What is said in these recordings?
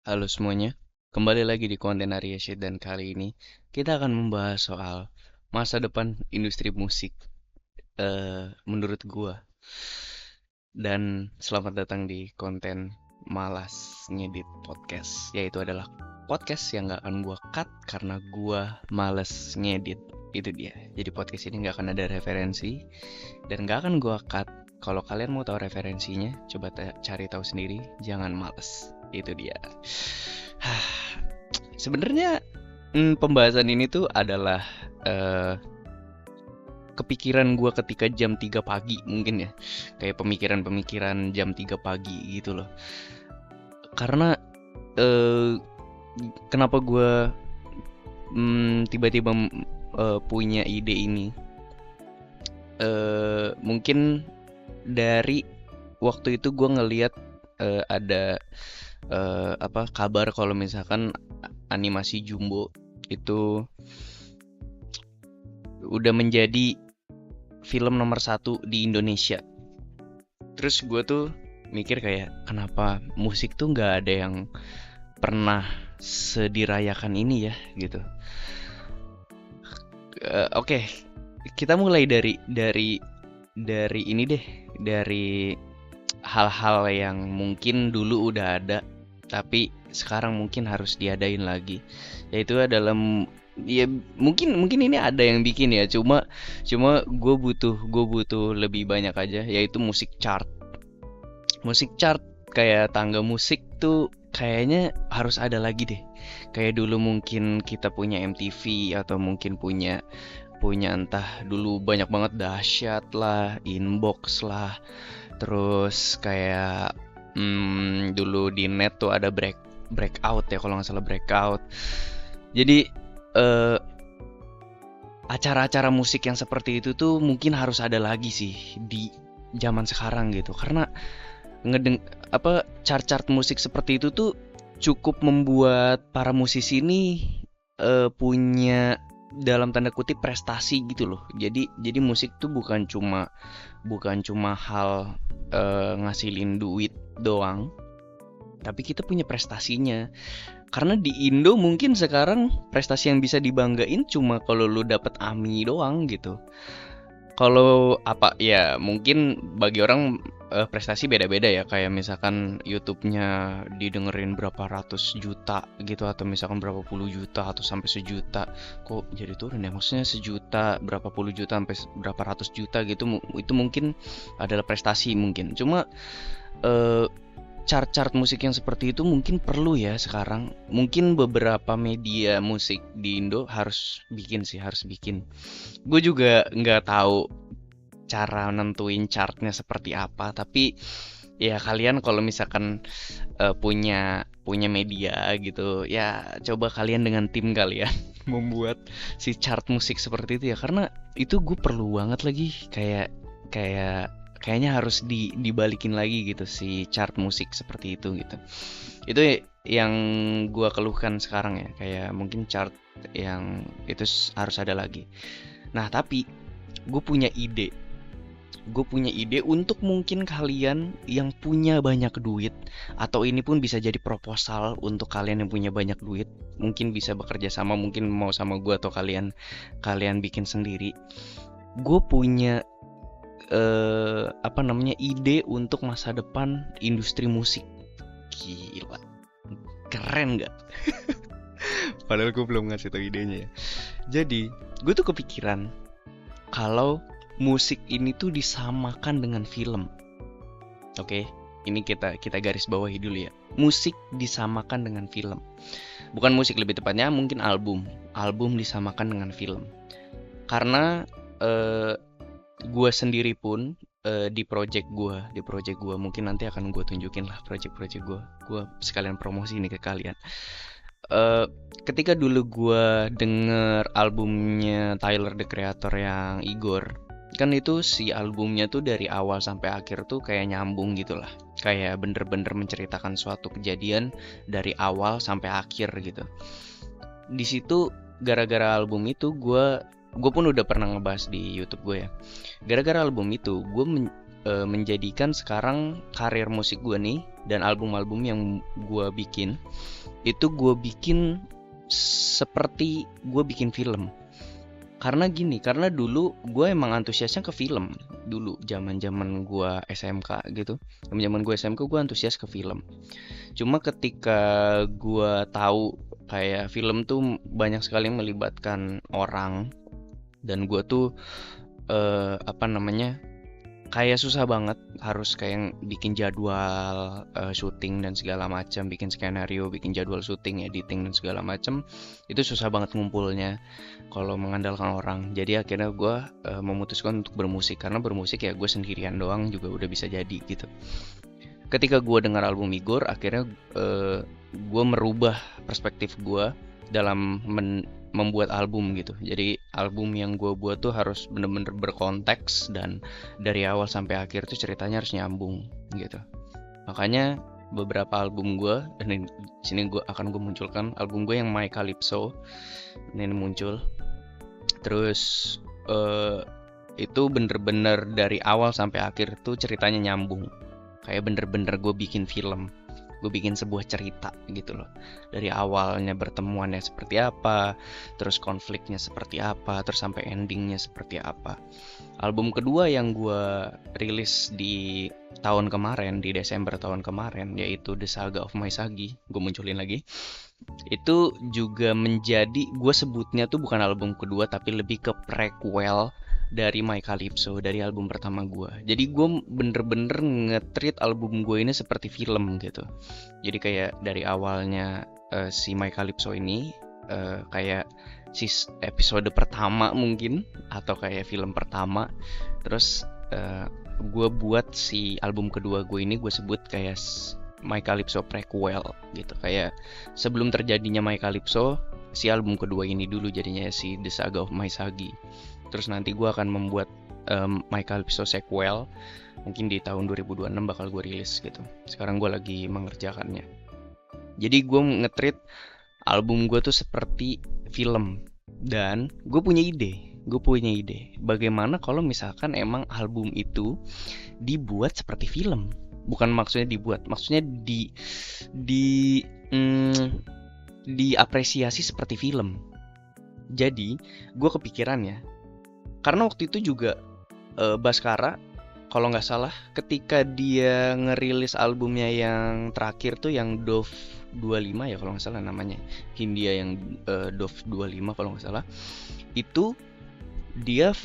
Halo semuanya, kembali lagi di konten Arya Syed dan kali ini kita akan membahas soal masa depan industri musik menurut gua. Dan selamat datang di konten Malas Ngedit Podcast, yaitu adalah podcast yang gak akan gua cut karena gua males ngedit. Itu dia. Jadi podcast ini gak akan ada referensi dan gak akan gua cut. Kalau kalian mau tahu referensinya, coba cari tahu sendiri, jangan males. Itu dia. Sebenarnya pembahasan ini tuh adalah eh, kepikiran gua ketika jam 3 pagi mungkin ya. Kayak pemikiran-pemikiran jam 3 pagi gitu loh. Karena eh, kenapa gua tiba-tiba punya ide ini? Mungkin dari waktu itu gua ngeliat ada kabar kalau misalkan animasi Jumbo itu udah menjadi film nomor satu di Indonesia. Terus gue tuh mikir kayak kenapa musik tuh nggak ada yang pernah sedirayakan ini ya gitu. Oke, kita mulai dari ini deh, dari hal-hal yang mungkin dulu udah ada tapi sekarang mungkin harus diadain lagi, yaitu adalah ya mungkin ini ada yang bikin ya, cuma gue butuh lebih banyak aja, yaitu musik chart kayak tangga musik tuh kayaknya harus ada lagi deh. Kayak dulu mungkin kita punya MTV atau mungkin punya punya entah dulu banyak banget Dahsyat lah, Inbox lah. Terus kayak dulu di net tuh ada breakout ya kalau nggak salah breakout. Jadi eh, acara-acara musik yang seperti itu tuh mungkin harus ada lagi sih di zaman sekarang gitu. Karena ngedeng chart-chart musik seperti itu tuh cukup membuat para musisi ini punya dalam tanda kutip prestasi gitu loh. Jadi musik tuh bukan cuma hal ngasilin duit doang, tapi kita punya prestasinya. Karena di Indo mungkin sekarang prestasi yang bisa dibanggain cuma kalau lu dapet AMI doang gitu. Kalau apa ya mungkin bagi orang prestasi beda-beda ya, kayak misalkan YouTube-nya didengerin berapa ratus juta gitu atau misalkan berapa puluh juta atau sampai sejuta. Kok jadi turun ya? Maksudnya sejuta, berapa puluh juta sampai berapa ratus juta gitu, itu mungkin adalah prestasi mungkin. Cuma eh, chart-chart musik yang seperti itu mungkin perlu ya sekarang. Mungkin beberapa media musik di Indo harus bikin sih, harus bikin. Gue juga nggak tahu cara nentuin chartnya seperti apa, tapi ya kalian kalau misalkan punya punya media gitu, ya coba kalian dengan tim kalian membuat si chart musik seperti itu ya, karena itu gue perlu banget lagi, kayak kayak kayaknya harus dibalikin lagi gitu si chart musik seperti itu gitu. Itu yang gua keluhkan sekarang ya, kayak mungkin chart yang itu harus ada lagi. Nah, tapi gue punya ide. Gue punya ide untuk mungkin kalian yang punya banyak duit, atau ini pun bisa jadi proposal untuk kalian yang punya banyak duit. Mungkin bisa bekerja sama, mungkin mau sama gue atau kalian kalian bikin sendiri. Gue punya ide untuk masa depan industri musik. Gila, keren nggak? Padahal gue belum ngasih tau idenya ya. Jadi, gue tuh kepikiran kalau musik ini tuh disamakan dengan film. Oke, ini kita garis bawahi dulu ya. Musik disamakan dengan film. Bukan musik, lebih tepatnya mungkin album. Album disamakan dengan film. Karena gue sendiri pun di project gue mungkin nanti akan gue tunjukin lah project gue sekalian promosi ini ke kalian. Ketika dulu gue denger albumnya Tyler the Creator yang Igor, kan itu si albumnya tuh dari awal sampai akhir tuh kayak nyambung gitu lah, kayak bener-bener menceritakan suatu kejadian dari awal sampai akhir gitu. Di situ gara-gara album itu gue pun udah pernah ngebahas di YouTube gue ya. Gara-gara album itu gue menjadikan sekarang karir musik gue nih dan album-album yang gue bikin itu gue bikin seperti gue bikin film. Karena gini, karena dulu gue emang antusiasnya ke film. Dulu zaman-zaman gue SMK gitu. Zaman-zaman gue SMK gue antusias ke film. Cuma ketika gue tahu kayak film tuh banyak sekali melibatkan orang, dan gue tuh kayak susah banget, harus kayak bikin jadwal syuting dan segala macam, bikin skenario, bikin jadwal syuting, editing dan segala macam. Itu susah banget ngumpulnya kalau mengandalkan orang. Jadi akhirnya gue memutuskan untuk bermusik, karena bermusik ya gue sendirian doang juga udah bisa jadi gitu. Ketika gue dengar album Igor, akhirnya gue merubah perspektif gue dalam membuat album gitu. Jadi album yang gue buat tuh harus bener-bener berkonteks, dan dari awal sampai akhir tuh ceritanya harus nyambung gitu. Makanya beberapa album gue, dan di sini gue munculkan album gue yang My Calypso ini muncul. Terus itu bener-bener dari awal sampai akhir tuh ceritanya nyambung. Kayak bener-bener gue bikin film. Gue bikin sebuah cerita gitu loh. Dari awalnya bertemuannya seperti apa, terus konfliknya seperti apa, terus sampai endingnya seperti apa. Album kedua yang gue rilis di tahun kemarin, di Desember tahun kemarin, yaitu The Saga of My Sagi, gue munculin lagi. Itu juga menjadi, gue sebutnya tuh bukan album kedua, tapi lebih ke prequel dari My Calypso, dari album pertama gue. Jadi gue bener-bener nge-treat album gue ini seperti film gitu. Jadi kayak dari awalnya si My Calypso ini kayak si episode pertama mungkin, atau kayak film pertama. Terus gue buat si album kedua gue ini gue sebut kayak My Calypso prequel gitu. Kayak sebelum terjadinya My Calypso, si album kedua ini dulu jadinya si The Saga of My Sagi. Terus nanti gue akan membuat My Calypso sequel, mungkin di tahun 2026 bakal gue rilis gitu. Sekarang gue lagi mengerjakannya. Jadi gue nge-treat album gue tuh seperti film. Dan gue punya ide bagaimana kalau misalkan emang album itu dibuat seperti film. Bukan maksudnya dibuat, maksudnya diapresiasi seperti film. Jadi gue kepikiran ya, karena waktu itu juga Baskara kalau nggak salah, ketika dia ngerilis albumnya yang terakhir tuh yang Dove 25 ya kalau nggak salah namanya, Hindia yang Dove 25 kalau nggak salah, itu dia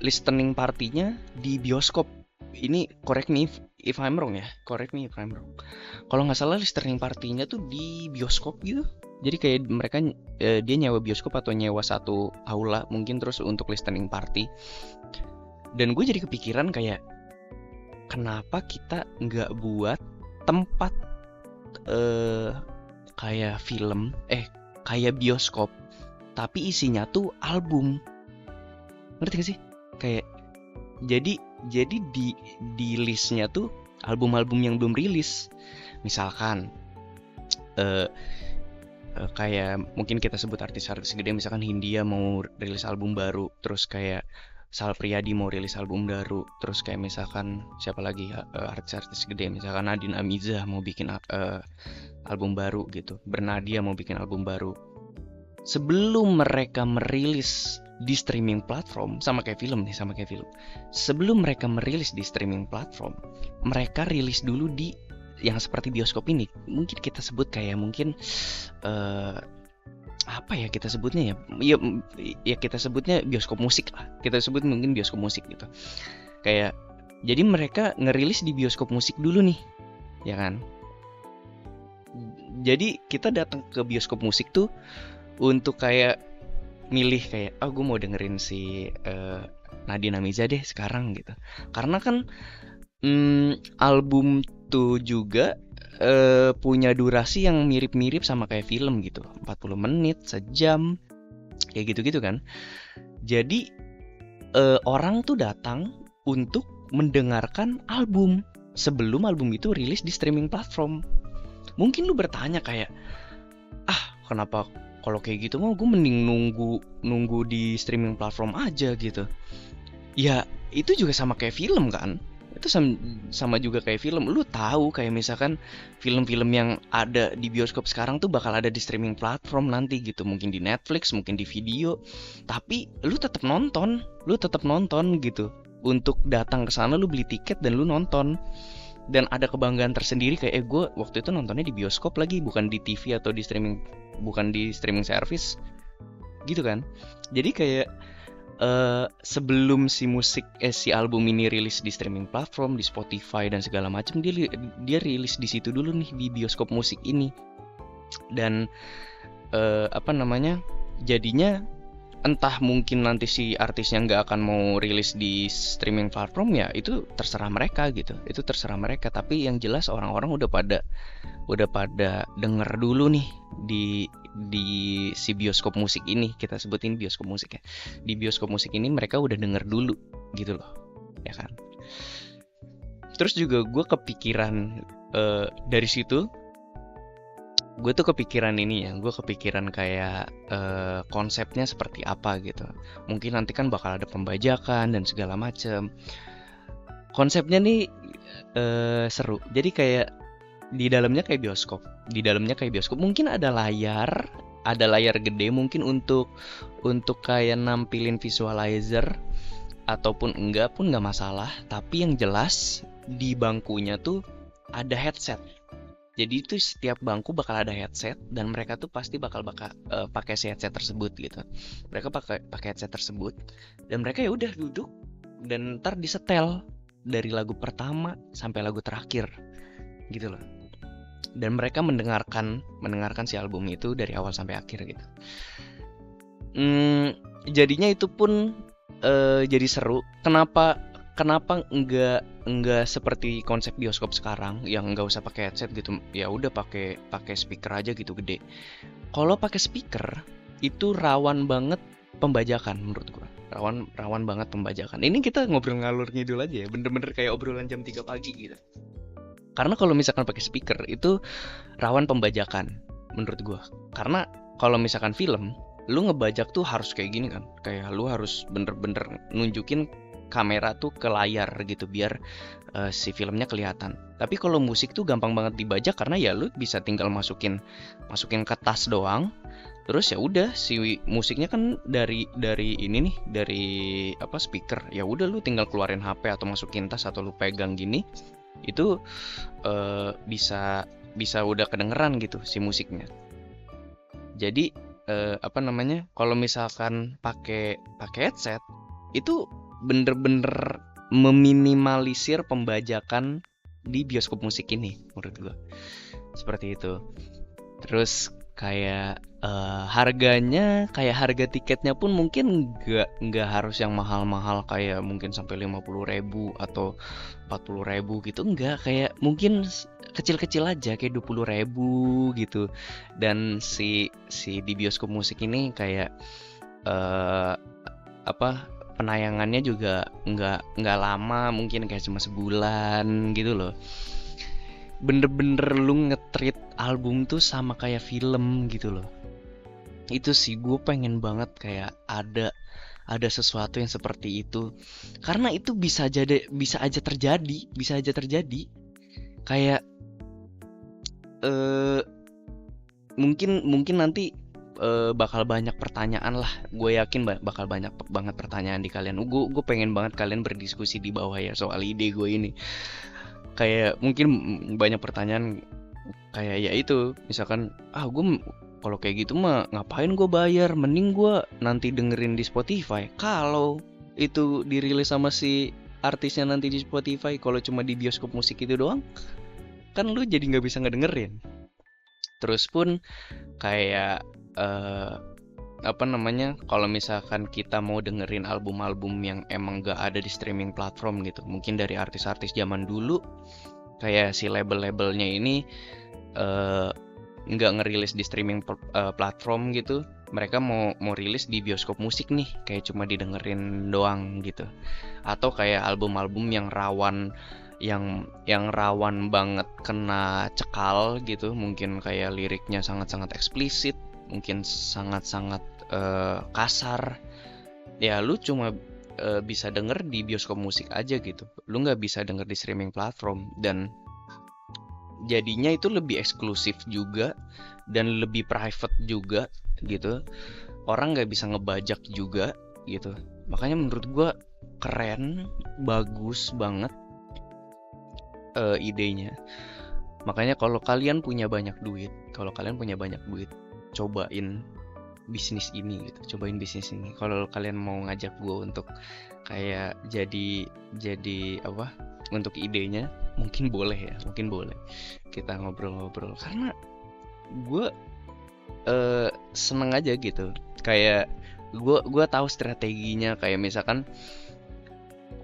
listening partinya di bioskop. Ini correct me if I'm wrong ya, kalau nggak salah listening partinya tuh di bioskop gitu. Jadi kayak mereka dia nyewa bioskop atau nyewa satu aula mungkin, terus untuk listening party. Dan gue jadi kepikiran kayak, kenapa kita nggak buat tempat kayak film, kayak bioskop, tapi isinya tuh album. Ngerti gak sih? Kayak jadi di listnya tuh album-album yang belum rilis. Misalkan kayak mungkin kita sebut artis-artis gede, misalkan Hindia mau rilis album baru, terus kayak Sal Priadi mau rilis album baru, terus kayak misalkan siapa lagi artis-artis gede, misalkan Nadine Amizah mau bikin album baru gitu, Bernadia mau bikin album baru. Sebelum mereka merilis di streaming platform, sama kayak film. Sebelum mereka merilis di streaming platform, mereka rilis dulu di yang seperti bioskop ini. Mungkin kita sebut kayak mungkin apa ya kita sebutnya ya? Ya kita sebutnya bioskop musik lah. Kita sebut mungkin bioskop musik gitu. Kayak jadi mereka ngerilis di bioskop musik dulu nih, ya kan? Jadi kita datang ke bioskop musik tuh untuk kayak milih kayak, gue mau dengerin si Nadine Amizah deh sekarang gitu. Karena kan album tuh juga punya durasi yang mirip-mirip sama kayak film gitu, 40 menit, sejam, kayak gitu-gitu kan. Jadi orang tuh datang untuk mendengarkan album sebelum album itu rilis di streaming platform. Mungkin lu bertanya kayak, kenapa kalau kayak gitu mah gue mending nunggu di streaming platform aja gitu. Ya itu juga sama kayak film kan. Itu sama juga kayak film. Lu tahu kayak misalkan film-film yang ada di bioskop sekarang tuh bakal ada di streaming platform nanti gitu. Mungkin di Netflix, mungkin di video. Tapi lu tetap nonton gitu. Untuk datang ke sana lu beli tiket dan lu nonton. Dan ada kebanggaan tersendiri kayak gue waktu itu nontonnya di bioskop lagi, bukan di TV atau bukan di streaming service gitu kan. Jadi kayak sebelum si album ini rilis di streaming platform, di Spotify dan segala macam, dia rilis di situ dulu nih, di bioskop musik ini. Dan apa namanya, jadinya entah mungkin nanti si artisnya nggak akan mau rilis di streaming platform, ya itu terserah mereka gitu, itu terserah mereka. Tapi yang jelas orang-orang udah pada denger dulu nih di si bioskop musik ini, kita sebutin bioskop musik ya. Di bioskop musik ini mereka udah denger dulu gitu loh, ya kan. Terus juga gue kepikiran dari situ, gue tuh kepikiran kayak konsepnya seperti apa gitu. Mungkin nanti kan bakal ada pembajakan dan segala macem. Konsepnya nih seru. Jadi kayak di dalamnya kayak bioskop. Mungkin ada layar gede mungkin untuk kayak nampilin visualizer, ataupun enggak pun nggak masalah. Tapi yang jelas di bangkunya tuh ada headset. Jadi itu setiap bangku bakal ada headset, dan mereka tuh pasti bakal pakai si headset tersebut gitu. Mereka pakai headset tersebut, dan mereka ya udah duduk dan ntar disetel dari lagu pertama sampai lagu terakhir gitu loh. Dan mereka mendengarkan si album itu dari awal sampai akhir gitu. Jadinya itu pun jadi seru. Kenapa enggak seperti konsep bioskop sekarang yang enggak usah pakai headset gitu, ya udah pakai speaker aja gitu gede. Kalau pakai speaker itu rawan banget pembajakan menurut gua. Rawan banget pembajakan. Ini kita ngobrol ngalur ngidul aja ya, bener-bener kayak obrolan jam 3 pagi gitu. Karena kalau misalkan pakai speaker itu rawan pembajakan menurut gua. Karena kalau misalkan film, lu ngebajak tuh harus kayak gini kan. Kayak lu harus bener-bener nunjukin kamera tuh ke layar gitu biar si filmnya kelihatan. Tapi kalau musik tuh gampang banget dibajak, karena ya lu bisa tinggal masukin ke tas doang. Terus ya udah si musiknya kan dari ini nih, dari speaker. Ya udah lu tinggal keluarin HP atau masukin tas atau lu pegang gini. Itu bisa udah kedengeran gitu si musiknya. Jadi kalau misalkan pakai headset itu bener-bener meminimalisir pembajakan di bioskop musik ini menurut gue. Seperti itu. Terus kayak harganya, kayak harga tiketnya pun mungkin nggak harus yang mahal-mahal kayak mungkin sampai 50.000 atau 40.000 gitu. Enggak, kayak mungkin kecil-kecil aja kayak 20.000 gitu. Dan si di bioskop musik ini kayak penayangannya juga nggak lama, mungkin kayak cuma sebulan gitu loh. Bener-bener lu nge-treat album tuh sama kayak film gitu loh. Itu sih gue pengen banget kayak ada sesuatu yang seperti itu, karena itu bisa aja terjadi. Kayak mungkin nanti bakal banyak pertanyaan lah. Gue yakin bakal banyak banget pertanyaan di kalian. Gue pengen banget kalian berdiskusi di bawah ya soal ide gue ini. Kayak mungkin banyak pertanyaan kayak ya itu, misalkan gue kalau kayak gitu mah ngapain gue bayar, mending gue nanti dengerin di Spotify. Kalau itu dirilis sama si artisnya nanti di Spotify, kalau cuma di bioskop musik itu doang kan lu jadi nggak bisa ngedengerin. Terus pun kayak kalau misalkan kita mau dengerin album-album yang emang gak ada di streaming platform gitu, mungkin dari artis-artis zaman dulu, kayak si label-labelnya ini nggak ngerilis di streaming platform gitu, mereka mau rilis di bioskop musik nih, kayak cuma didengerin doang gitu. Atau kayak album-album yang rawan banget kena cekal gitu, mungkin kayak liriknya sangat-sangat eksplisit, mungkin sangat-sangat kasar. Ya lu bisa denger di bioskop musik aja gitu. Lu nggak bisa denger di streaming platform, dan jadinya itu lebih eksklusif juga dan lebih private juga gitu. Orang nggak bisa ngebajak juga gitu. Makanya menurut gua keren, bagus banget idenya. Makanya kalau kalian punya banyak duit, cobain bisnis ini gitu. Cobain bisnis ini. Kalau kalian mau ngajak gue untuk kayak jadi apa? Untuk idenya, mungkin boleh ya, mungkin boleh. Kita ngobrol-ngobrol karena gue seneng aja gitu. Kayak gue tahu strateginya, kayak misalkan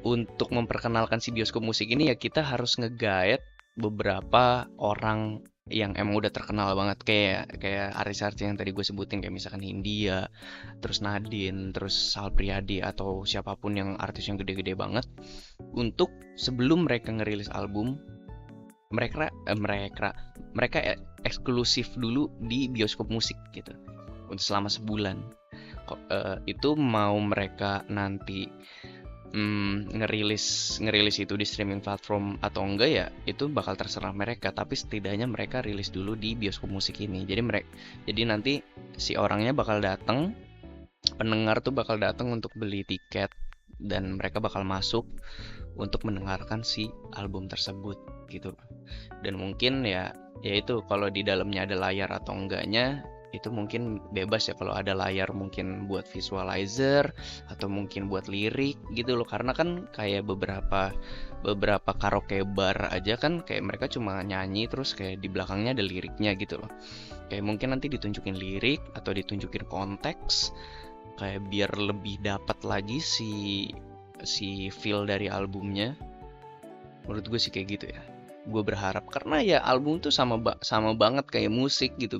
untuk memperkenalkan si bioskop musik ini ya kita harus nge-guide beberapa orang yang emang udah terkenal banget, kayak artis-artis yang tadi gue sebutin, kayak misalkan Hindia, terus Nadine, terus Sal Priadi, atau siapapun yang artis yang gede-gede banget, untuk sebelum mereka ngerilis album, mereka eksklusif dulu di bioskop musik gitu untuk selama sebulan. Itu mau mereka nanti ngerilis itu di streaming platform atau enggak ya itu bakal terserah mereka, tapi setidaknya mereka rilis dulu di bioskop musik ini. Jadi nanti si orangnya bakal datang, pendengar tuh bakal datang untuk beli tiket, dan mereka bakal masuk untuk mendengarkan si album tersebut gitu. Dan mungkin ya itu kalau di dalamnya ada layar atau enggaknya itu mungkin bebas ya. Kalau ada layar mungkin buat visualizer atau mungkin buat lirik gitu loh, karena kan kayak beberapa karaoke bar aja kan kayak mereka cuma nyanyi terus kayak di belakangnya ada liriknya gitu loh. Kayak mungkin nanti ditunjukin lirik atau ditunjukin konteks kayak biar lebih dapat lagi si feel dari albumnya. Menurut gue sih kayak gitu ya. Gue berharap, karena ya album tuh sama banget kayak musik gitu,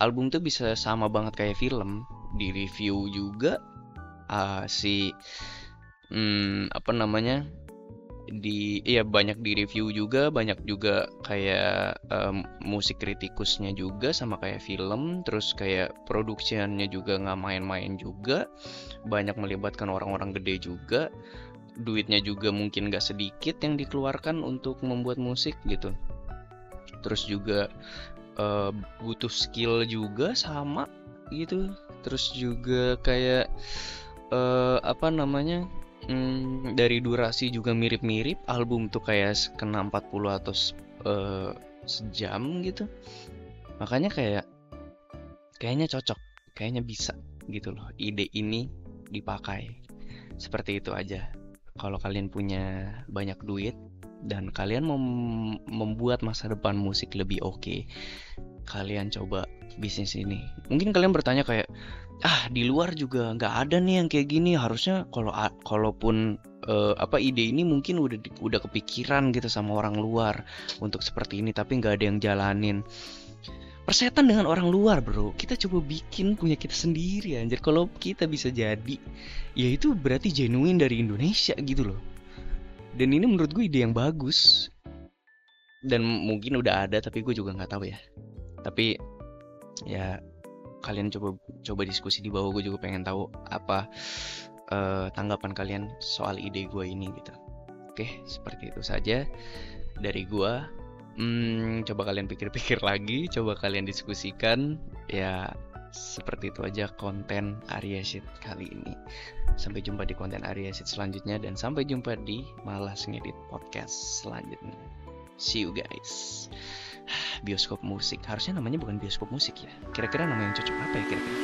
album tuh bisa sama banget kayak film. Di review juga banyak di review juga, banyak juga kayak musik kritikusnya juga sama kayak film. Terus kayak produksiannya juga nggak main-main juga, banyak melibatkan orang-orang gede juga. Duitnya juga mungkin gak sedikit yang dikeluarkan untuk membuat musik gitu. Terus juga butuh skill juga sama gitu. Terus juga kayak dari durasi juga mirip-mirip. Album tuh kayak kena 40 atau sejam gitu. Makanya kayaknya cocok, kayaknya bisa gitu loh ide ini dipakai. Seperti itu aja. Kalau kalian punya banyak duit dan kalian mau membuat masa depan musik lebih oke, kalian coba bisnis ini. Mungkin kalian bertanya kayak, di luar juga nggak ada nih yang kayak gini. Harusnya kalaupun ide ini mungkin udah kepikiran gitu sama orang luar untuk seperti ini, tapi nggak ada yang jalanin. Persetan dengan orang luar bro, kita coba bikin punya kita sendiri anjir. Kalau kita bisa jadi, ya itu berarti genuine dari Indonesia gitu loh. Dan ini menurut gue ide yang bagus. Dan mungkin udah ada tapi gue juga nggak tahu ya. Tapi ya kalian coba diskusi di bawah, gue juga pengen tahu apa tanggapan kalian soal ide gue ini gitu. Oke, seperti itu saja dari gue. Coba kalian pikir-pikir lagi, coba kalian diskusikan. Ya seperti itu aja konten Arya Shit kali ini. Sampai jumpa di konten Arya Shit selanjutnya, dan sampai jumpa di Malas Ngedit Podcast selanjutnya. See you guys. Bioskop musik, harusnya namanya bukan bioskop musik ya. Kira-kira nama yang cocok apa ya kira-kira?